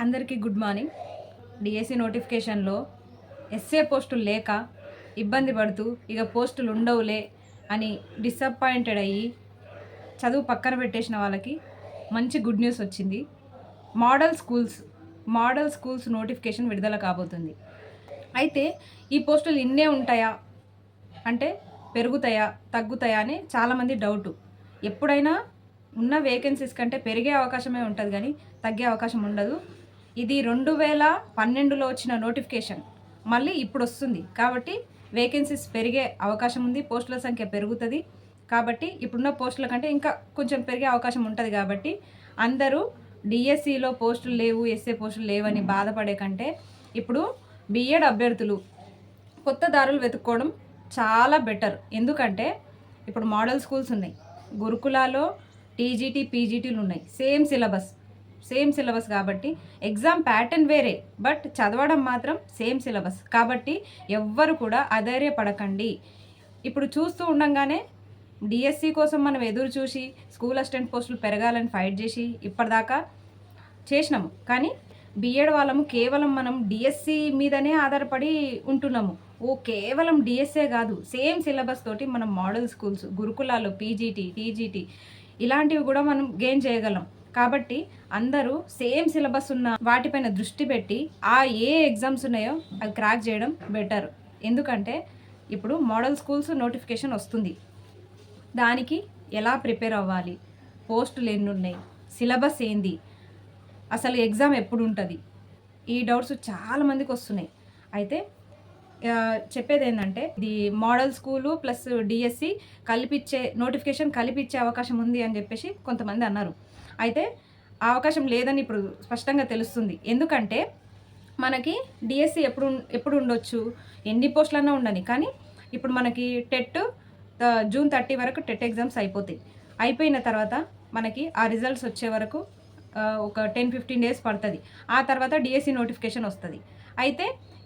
అందరికీ good morning. DSC నోటిఫికేషన్లో SA పోస్టులు లేక ఇబ్బంది పడుతూ ఇక పోస్టులు ఉండవులే అని డిసప్పాయింటెడ్ అయ్యి చదువు పక్కన పెట్టేసిన వాళ్ళకి మంచి గుడ్ న్యూస్ వచ్చింది. మోడల్ స్కూల్స్ నోటిఫికేషన్ విడుదల కాబోతుంది. అయితే ఈ పోస్టులు ఇన్నే ఉంటాయా అంటే పెరుగుతాయా తగ్గుతాయా అని చాలామంది డౌటు. ఎప్పుడైనా ఉన్న వేకెన్సీస్ కంటే పెరిగే అవకాశమే ఉంటుంది కానీ తగ్గే అవకాశం ఉండదు. ఇది 2012లో వచ్చిన నోటిఫికేషన్ మళ్ళీ ఇప్పుడు వస్తుంది కాబట్టి వేకెన్సీస్ పెరిగే అవకాశం ఉంది, పోస్టుల సంఖ్య పెరుగుతుంది. కాబట్టి ఇప్పుడున్న పోస్టుల కంటే ఇంకా కొంచెం పెరిగే అవకాశం ఉంటుంది. కాబట్టి అందరూ డిఎస్సిలో పోస్టులు లేవు, ఎస్ఏ పోస్టులు లేవని బాధపడే కంటే ఇప్పుడు బిఎడ్ అభ్యర్థులు కొత్త దారులు వెతుక్కోవడం చాలా బెటర్. ఎందుకంటే ఇప్పుడు మోడల్ స్కూల్స్ ఉన్నాయి, గురుకులాలో టీజీటీ పీజీటీలు ఉన్నాయి, సేమ్ సిలబస్ కాబట్టి ఎగ్జామ్ ప్యాటర్న్ వేరే బట్ చదవడం మాత్రం సేమ్ సిలబస్. కాబట్టి ఎవ్వరు కూడా అధైర్యపడకండి. ఇప్పుడు చూస్తూ ఉండంగానే డిఎస్సి కోసం మనం ఎదురు చూసి స్కూల్ అసిస్టెంట్ పోస్టులు పెరగాలని ఫైట్ చేసి ఇప్పటిదాకా చేసినాము. కానీ బిఎడ్ వాళ్ళము కేవలం మనం డిఎస్సి మీదనే ఆధారపడి ఉంటున్నాము. కేవలం డిఎస్ఏ కాదు, సేమ్ సిలబస్ తోటి మనం మోడల్ స్కూల్స్, గురుకులాలు, పీజీటీ, టీజీటీ ఇలాంటివి కూడా మనం గెయిన్ చేయగలం. కాబట్టి అందరూ సేమ్ సిలబస్ ఉన్న వాటిపైన దృష్టి పెట్టి ఏ ఎగ్జామ్స్ ఉన్నాయో అవి క్రాక్ చేయడం బెటర్. ఎందుకంటే ఇప్పుడు మోడల్ స్కూల్స్ నోటిఫికేషన్ వస్తుంది. దానికి ఎలా ప్రిపేర్ అవ్వాలి, పోస్టులు ఎన్ని ఉన్నాయి, సిలబస్ ఏంది, అసలు ఎగ్జామ్ ఎప్పుడు ఉంటుంది, ఈ డౌట్స్ చాలామందికి వస్తున్నాయి. అయితే చెప్పేది ఏంటంటే ఇది model school plus DSC notification కలిపిచ్చే అవకాశం ఉంది అని చెప్పేసి కొంతమంది అన్నారు. అయితే ఆ అవకాశం లేదని ఇప్పుడు స్పష్టంగా తెలుస్తుంది. ఎందుకంటే మనకి డిఎస్సి ఎప్పుడు ఉండొచ్చు, ఎన్ని పోస్టులన్నా ఉండని. కానీ ఇప్పుడు మనకి టెట్ జూన్ 30 వరకు టెట్ ఎగ్జామ్స్ అయిపోయిన తర్వాత మనకి ఆ రిజల్ట్స్ వచ్చే వరకు ఒక 10-15 డేస్ పడుతుంది. ఆ తర్వాత డిఎస్సి నోటిఫికేషన్ వస్తుంది. అయితే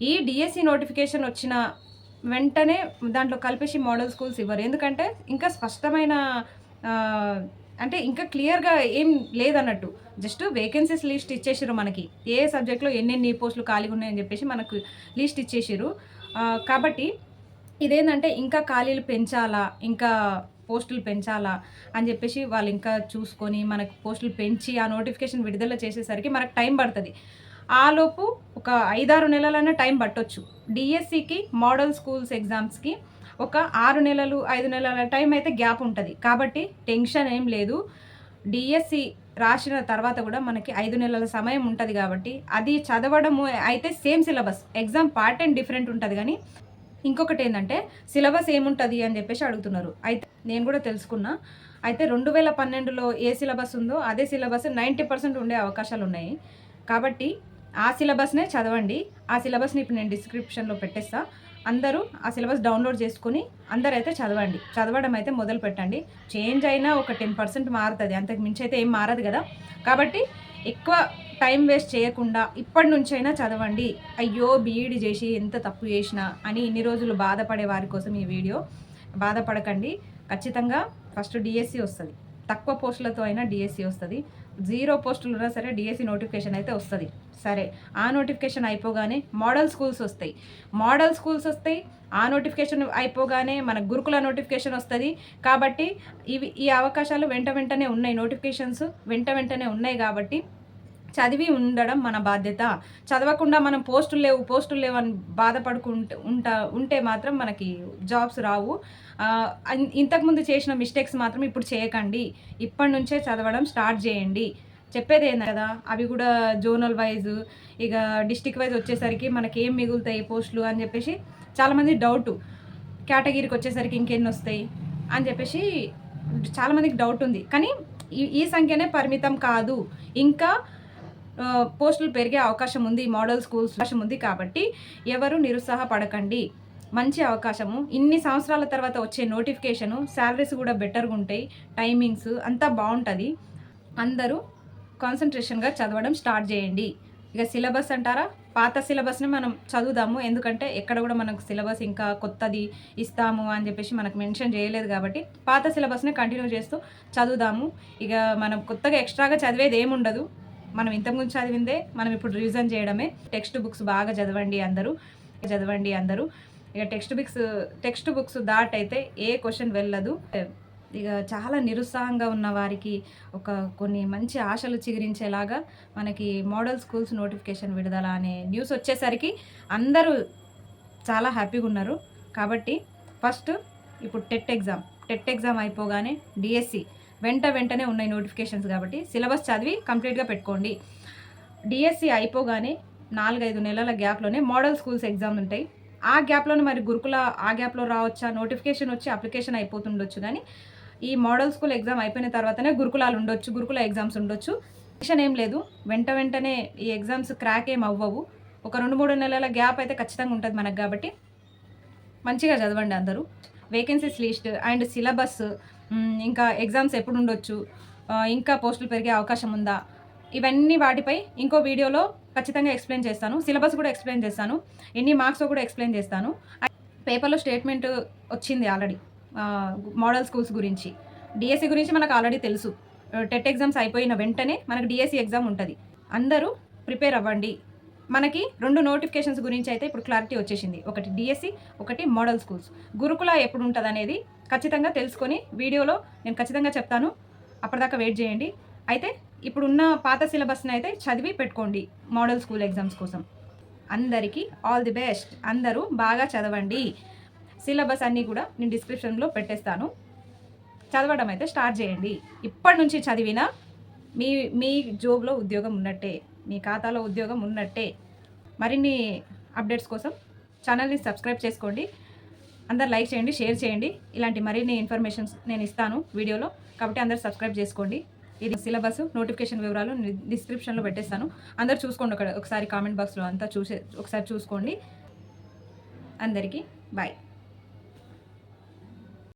ఈ డిఎస్సి నోటిఫికేషన్ వచ్చిన వెంటనే దాంట్లో కలిపేసి మోడల్ స్కూల్స్ ఇవ్వరు. ఎందుకంటే ఇంకా స్పష్టమైన అంటే ఇంకా క్లియర్గా ఏం లేదన్నట్టు, జస్ట్ వేకెన్సీస్ లిస్ట్ ఇచ్చేసారు. మనకి ఏ సబ్జెక్ట్లో ఎన్నెన్ని పోస్టులు ఖాళీగా ఉన్నాయని చెప్పేసి మనకు లిస్ట్ ఇచ్చేసారు. కాబట్టి ఇదేంటంటే ఇంకా ఖాళీలు పెంచాలా, ఇంకా పోస్టులు పెంచాలా అని చెప్పేసి వాళ్ళు ఇంకా చూసుకొని మనకు పోస్టులు పెంచి ఆ నోటిఫికేషన్ విడుదల చేసేసరికి మనకు టైం పడుతుంది. ఆలోపు ఒక 5-6 నెలలైనా టైం పట్టొచ్చు. డిఎస్సికి మోడల్ స్కూల్స్ ఎగ్జామ్స్కి ఒక 6 నెలలు 5 నెలల టైం అయితే గ్యాప్ ఉంటుంది. కాబట్టి టెన్షన్ ఏం లేదు. డిఎస్సి రాసిన తర్వాత కూడా మనకి 5 నెలల సమయం ఉంటుంది. కాబట్టి అది చదవడము అయితే same syllabus, exam pattern different ఉంటుంది. కానీ ఇంకొకటి ఏంటంటే సిలబస్ ఏముంటుంది అని చెప్పేసి అడుగుతున్నారు. అయితే నేను కూడా తెలుసుకున్నా. అయితే 2012లో ఏ సిలబస్ ఉందో అదే సిలబస్ 90% ఉండే అవకాశాలు ఉన్నాయి. కాబట్టి ఆ సిలబస్నే చదవండి. ఆ సిలబస్ని ఇప్పుడు నేను డిస్క్రిప్షన్లో పెట్టేస్తా. అందరూ ఆ సిలబస్ డౌన్లోడ్ చేసుకుని అందరైతే చదవడం అయితే మొదలు పెట్టండి. చేంజ్ అయినా ఒక 10% మారుతుంది, అంతకు మించి అయితే ఏం మారదు కదా. కాబట్టి ఎక్కువ టైం వేస్ట్ చేయకుండా ఇప్పటి నుంచైనా చదవండి. అయ్యో బీఈడి చేసి ఎంత తప్పు చేసినా అని ఇన్ని రోజులు బాధపడే వారి కోసం ఈ వీడియో. బాధపడకండి. ఖచ్చితంగా ఫస్ట్ డిఎస్సి వస్తుంది, తక్కువ పోస్టులతో అయినా డిఎస్సి వస్తుంది. 0 పోస్టులు ఉన్నా సరే డిఎస్సి నోటిఫికేషన్ అయితే వస్తుంది. సరే, ఆ నోటిఫికేషన్ అయిపోగానే మోడల్ స్కూల్స్ వస్తాయి. ఆ నోటిఫికేషన్ అయిపోగానే మన గురుకుల నోటిఫికేషన్ వస్తుంది. కాబట్టి ఈ అవకాశాలు వెంటనే ఉన్నాయి, నోటిఫికేషన్స్ వెంటనే ఉన్నాయి. కాబట్టి చదివి ఉండడం మన బాధ్యత. చదవకుండా మనం పోస్టులు లేవు అని ఉంటే మాత్రం మనకి జాబ్స్ రావు. ఇంతకుముందు చేసిన మిస్టేక్స్ మాత్రం ఇప్పుడు చేయకండి. ఇప్పటి నుంచే చదవడం స్టార్ట్ చేయండి. చెప్పేది ఏంది కదా, అవి కూడా జోనల్ వైజ్ ఇక డిస్టిక్ వైజ్ వచ్చేసరికి మనకి ఏం మిగులుతాయి పోస్టులు అని చెప్పేసి చాలామంది డౌటు. కేటగిరీకి వచ్చేసరికి ఇంకెన్ని వస్తాయి అని చెప్పేసి చాలామందికి డౌట్ ఉంది. కానీ ఈ సంఖ్యనే పరిమితం కాదు, ఇంకా పోస్టులు పెరిగే అవకాశం ఉంది, మోడల్ స్కూల్స్ అవకాశం ఉంది. కాబట్టి ఎవరు నిరుత్సాహపడకండి. మంచి అవకాశము. ఇన్ని సంవత్సరాల తర్వాత వచ్చే నోటిఫికేషను, శాలరీస్ కూడా బెటర్గా ఉంటాయి, టైమింగ్స్ అంతా బాగుంటుంది. అందరూ కాన్సన్ట్రేషన్గా చదవడం స్టార్ట్ చేయండి. ఇక సిలబస్ అంటారా, పాత సిలబస్ని మనం చదువుదాము. ఎందుకంటే ఎక్కడ కూడా మనకు సిలబస్ ఇంకా కొత్తది ఇస్తాము అని చెప్పేసి మనకు మెన్షన్ చేయలేదు. కాబట్టి పాత సిలబస్ని కంటిన్యూ చేస్తూ చదువుదాము. ఇక మనం కొత్తగా ఎక్స్ట్రాగా చదివేది ఏముండదు. మనం ఇంతకుముందు చదివిందే మనం ఇప్పుడు రివిజన్ చేయడమే. టెక్స్ట్ బుక్స్ బాగా చదవండి అందరూ. ఇక టెక్స్ట్ బుక్స్ దాటైతే ఏ క్వశ్చన్ వెళ్ళదు. ఇక చాలా నిరుత్సాహంగా ఉన్న వారికి కొన్ని మంచి ఆశలు చిగురించేలాగా మనకి మోడల్ స్కూల్స్ నోటిఫికేషన్ విడుదల అనే న్యూస్ వచ్చేసరికి అందరూ చాలా హ్యాపీగా ఉన్నారు. కాబట్టి ఫస్ట్ ఇప్పుడు టెట్ ఎగ్జామ్ అయిపోగానే డిఎస్సి వెంటనే ఉన్నాయి నోటిఫికేషన్స్. కాబట్టి సిలబస్ చదివి కంప్లీట్గా పెట్టుకోండి. డిఎస్సి అయిపోగానే 4-5 నెలల గ్యాప్లోనే మోడల్ స్కూల్స్ ఎగ్జామ్ ఉంటాయి. ఆ గ్యాప్లోనే మరి గురుకుల ఆ గ్యాప్లో రావచ్చా, నోటిఫికేషన్ వచ్చి అప్లికేషన్ అయిపోతుండొచ్చు. కానీ ఈ మోడల్ స్కూల్ ఎగ్జామ్ అయిపోయిన తర్వాతనే గురుకుల ఎగ్జామ్స్ ఉండొచ్చు. ఏం లేదు, వెంటనే ఈ ఎగ్జామ్స్ క్రాక్ ఏం అవ్వవు. ఒక 2-3 నెలల గ్యాప్ అయితే ఖచ్చితంగా ఉంటుంది మనకు. కాబట్టి మంచిగా చదవండి అందరూ. వేకెన్సీస్ లిస్ట్ అండ్ సిలబస్, ఇంకా ఎగ్జామ్స్ ఎప్పుడు ఉండొచ్చు, ఇంకా పోస్టులు పెరిగే అవకాశం ఉందా, ఇవన్నీ వాటిపై ఇంకో వీడియోలో ఖచ్చితంగా ఎక్స్ప్లెయిన్ చేస్తాను. సిలబస్ కూడా ఎక్స్ప్లెయిన్ చేస్తాను, ఎన్ని మార్క్స్ కూడా ఎక్స్ప్లెయిన్ చేస్తాను. పేపర్లో స్టేట్మెంట్ వచ్చింది ఆల్రెడీ మోడల్ స్కూల్స్ గురించి. డిఎస్సి గురించి మనకు ఆల్రెడీ తెలుసు. టెట్ ఎగ్జామ్స్ అయిపోయిన వెంటనే మనకు డిఎస్సి ఎగ్జామ్ ఉంటుంది. అందరూ ప్రిపేర్ అవ్వండి. మనకి 2 నోటిఫికేషన్స్ గురించి అయితే ఇప్పుడు క్లారిటీ వచ్చేసింది. ఒకటి డిఎస్సి, ఒకటి మోడల్ స్కూల్స్. గురుకుల ఎప్పుడు ఉంటుంది అనేది ఖచ్చితంగా తెలుసుకొని వీడియోలో నేను ఖచ్చితంగా చెప్తాను. అప్పటిదాకా వెయిట్ చేయండి. అయితే ఇప్పుడున్న పాత సిలబస్ని అయితే చదివి పెట్టుకోండి మోడల్ స్కూల్ ఎగ్జామ్స్ కోసం. అందరికీ ఆల్ ది బెస్ట్. అందరూ బాగా చదవండి. సిలబస్ అన్నీ కూడా నేను డిస్క్రిప్షన్లో పెట్టేస్తాను. చదవడం అయితే స్టార్ట్ చేయండి. ఇప్పటి నుంచి చదివినా మీ జాబ్లో ఉద్యోగం ఉన్నట్టే, మీ ఖాతాలో ఉద్యోగం ఉన్నట్టే. మరిన్ని అప్డేట్స్ కోసం ఛానల్ని సబ్స్క్రైబ్ చేసుకోండి. అందరు లైక్ చేయండి, షేర్ చేయండి. ఇలాంటి మరిన్ని ఇన్ఫర్మేషన్స్ నేను ఇస్తాను వీడియోలో. కాబట్టి అందరు సబ్స్క్రైబ్ చేసుకోండి. ఇది సిలబస్ నోటిఫికేషన్ వివరాలు డిస్క్రిప్షన్లో పెట్టేస్తాను. అందరు చూసుకోండి. ఒకసారి కామెంట్ బాక్స్లో అంతా ఒకసారి చూసుకోండి. అందరికీ బాయ్.